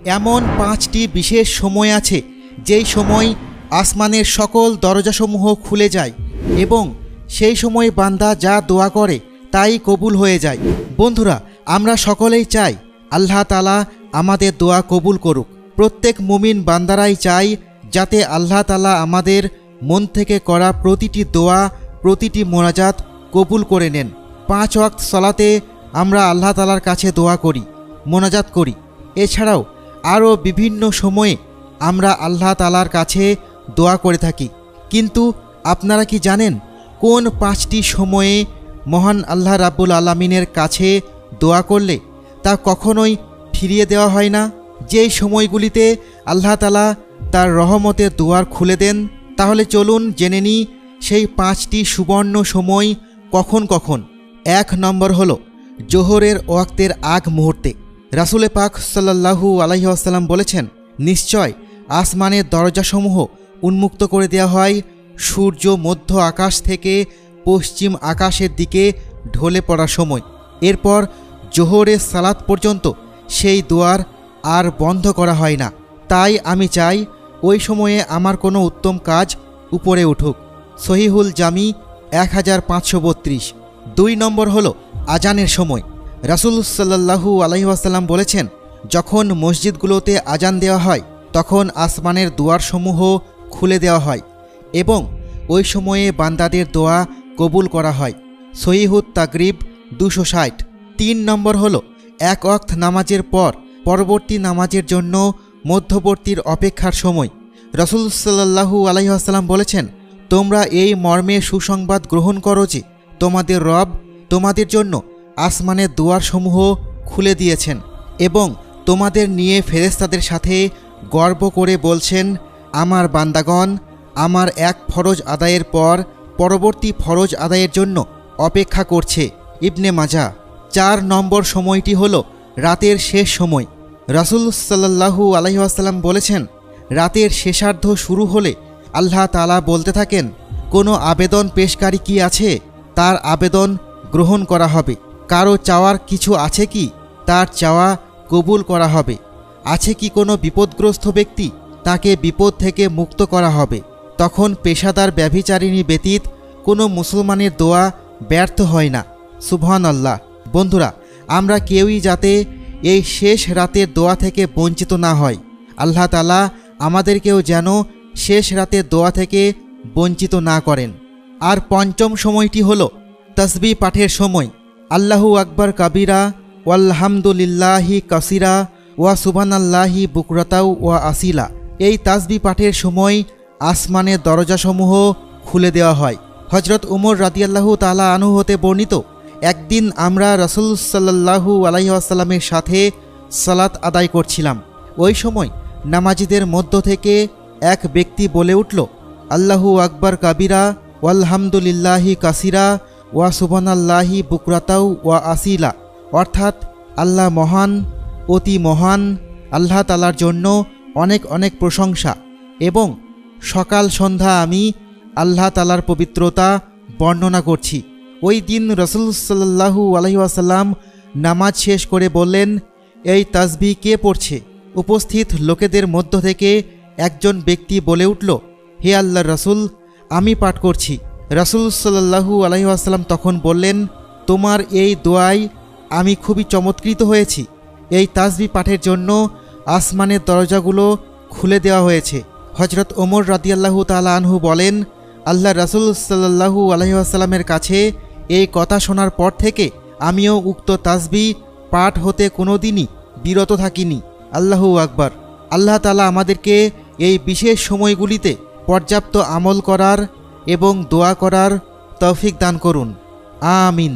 এমন 5টি বিশেষ সময় আছে যেই সময় আসমানের সকল দরজাসমূহ খুলে যায় এবং সেই সময় বান্দা যা দোয়া করে তাই কবুল হয়ে যায়। বন্ধুরা, আমরা সকলেই চাই আল্লাহ তাআলা আমাদের দোয়া কবুল করুক। প্রত্যেক মুমিন বান্দারাই চাই যাতে আল্লাহ তাআলা আমাদের মন থেকে করা প্রতিটি দোয়া, প্রতিটি মোনাজাত কবুল করে নেন। 5 ওয়াক্ত সালাতে আমরা আল্লাহ তাআলার কাছে দোয়া করি, মোনাজাত করি। এছাড়াও আরও বিভিন্ন সময়ে আমরা আল্লাহ তাআলার কাছে দোয়া করে থাকি। কিন্তু আপনারা কি জানেন কোন 5টি সময়ে মহান আল্লাহ রাব্বুল আলামিনের কাছে দোয়া করলে তা কখনোই ফিরিয়ে দেওয়া হয় না? যেই সময়গুলিতে আল্লাহ তাআলা তার রহমতের দুয়ার খুলে দেন। তাহলে চলুন জেনে নিই সেই 5টি সুবর্ণ সময় কখন কখন। 1 নম্বর হলো জোহরের ওয়াক্তের আগ মুহূর্তে। রাসূল পাক সাল্লাল্লাহু আলাইহি ওয়াসাল্লাম বলেছেন, নিশ্চয় আসমানের দরজাসমূহ উন্মুক্ত করে দেওয়া হয় সূর্য মধ্য আকাশ থেকে পশ্চিম আকাশের দিকে ঢলে পড়ার সময়। এরপর জোহরের সালাত পর্যন্ত সেই দুয়ার আর বন্ধ করা হয় না। তাই আমি চাই ওই সময়ে আমার কোনো উত্তম কাজ উপরে উঠুক। সহিহুল জামি 1532। 2 নম্বর হলো আজানের সময়। রাসূল সাল্লাল্লাহু আলাইহি ওয়াসাল্লাম বলেছেন, যখন মসজিদগুলোতে আজান দেওয়া হয় তখন আসমানের দুয়ারসমূহ খুলে দেওয়া হয় এবং ওই সময়ে বান্দাদের দোয়া কবুল করা হয়। সহিহুত তাগরিব 260। 3 নম্বর হলো 1 ওয়াক্ত নামাজের পর পরবর্তী নামাজের জন্য মধ্যবর্তীর অপেক্ষার সময়। রাসূল সাল্লাল্লাহু আলাইহি ওয়াসাল্লাম বলেছেন, তোমরা এই মর্মে সুসংবাদ গ্রহণ করো যে তোমাদের রব তোমাদের জন্য আসমানের দুয়ারসমূহ খুলে দিয়েছেন এবং তোমাদের নিয়ে ফেরেশতাদের সাথে গর্ব করে বলছেন, আমার বান্দাগণ আমার এক ফরজ আদায়ের পর পরবর্তী ফরজ আদায়ের জন্য অপেক্ষা করছে। ইবনে মাজাহ। 4 নম্বর সময়টি হলো রাতের শেষ সময়। রাসূল সাল্লাল্লাহু আলাইহি ওয়াসাল্লাম বলেছেন, রাতের শেষার্ধ শুরু হলে আল্লাহ তাআলা বলতে থাকেন, কোনো আবেদন পেশকারী কি আছে? তার আবেদন গ্রহণ করা হবে। কারো চাওয়ার কিছু আছে কি? তার চাওয়া কবুল করা হবে। আছে কি কোনো বিপদগ্রস্ত ব্যক্তি? তাকে বিপদ থেকে মুক্ত করা হবে। তখন পেশাদার ব্যভিচারিণী ব্যতীত কোনো মুসলমানের দোয়া ব্যর্থ হয় না। সুবহানাল্লাহ। বন্ধুরা, আমরা কেউই যাতে এই শেষ রাতের দোয়া থেকে বঞ্চিত না হয়। আল্লাহ তাআলা আমাদেরকেও যেন শেষ রাতের দোয়া থেকে বঞ্চিত না করেন। আর 5ম সময়টি হলো তাসবিহ পাঠের সময়। আল্লাহু আকবার কাবীরা ওয়ালহামদুলিল্লাহি কাসীরা ওয়া সুবহানাল্লাহি বুকরাতাও ওয়া আসিলা। এই তাসবিহ পাঠের সময় আসমানের দরজাসমূহ খুলে দেওয়া হয়। হযরত উমর রাদিয়াল্লাহু তাআলা আনহু হতে বর্ণিত, একদিন আমরা রাসূল সাল্লাল্লাহু আলাইহি ওয়াসাল্লামের সাথে সালাত আদায় করছিলাম। ওই সময় নামাজীদের মধ্য থেকে এক ব্যক্তি বলে উঠল, আল্লাহু আকবার কাবীরা ওয়ালহামদুলিল্লাহি কাসীরা ওয়া সুবহানাল্লাহি বুকরাতাও ওয়া আসিলা। অর্থাৎ আল্লাহ মহান, অতি মহান, আল্লাহ তাআলার জন্য অনেক অনেক প্রশংসা এবং সকাল সন্ধ্যা আমি আল্লাহ তাআলার পবিত্রতা বর্ণনা করছি। ওই দিন রাসূল সাল্লাল্লাহু আলাইহি ওয়াসাল্লাম নামাজ শেষ করে বললেন, এই তাসবিহ কে পড়ছে? উপস্থিত লোকেদের মধ্য থেকে একজন ব্যক্তি বলে উঠল, হে আল্লাহর রাসূল, আমি পাঠ করছি। রাসূল সাল্লাল্লাহু আলাইহি ওয়াসাল্লাম তখন বললেন, তোমার এই দোয়ায় আমি খুবই চমৎকৃত হয়েছি। এই তাসবিহ পাঠের জন্য আসমানের দরজাগুলো খুলে দেওয়া হয়েছে। হযরত ওমর রাদিয়াল্লাহু তাআলা আনহু বলেন, আল্লাহ রাসূল সাল্লাল্লাহু আলাইহি ওয়াসাল্লামের কাছে এই কথা শোনার পর থেকে আমিও উক্ত তাসবিহ পাঠ হতে কোনোদিনই বিরত থাকিনি। আল্লাহু আকবার। আল্লাহ তাআলা আমাদেরকে এই বিশেষ সময়গুলিতে পর্যাপ্ত আমল করার এবং দোয়া করার তৌফিক দান করুন। আমিন।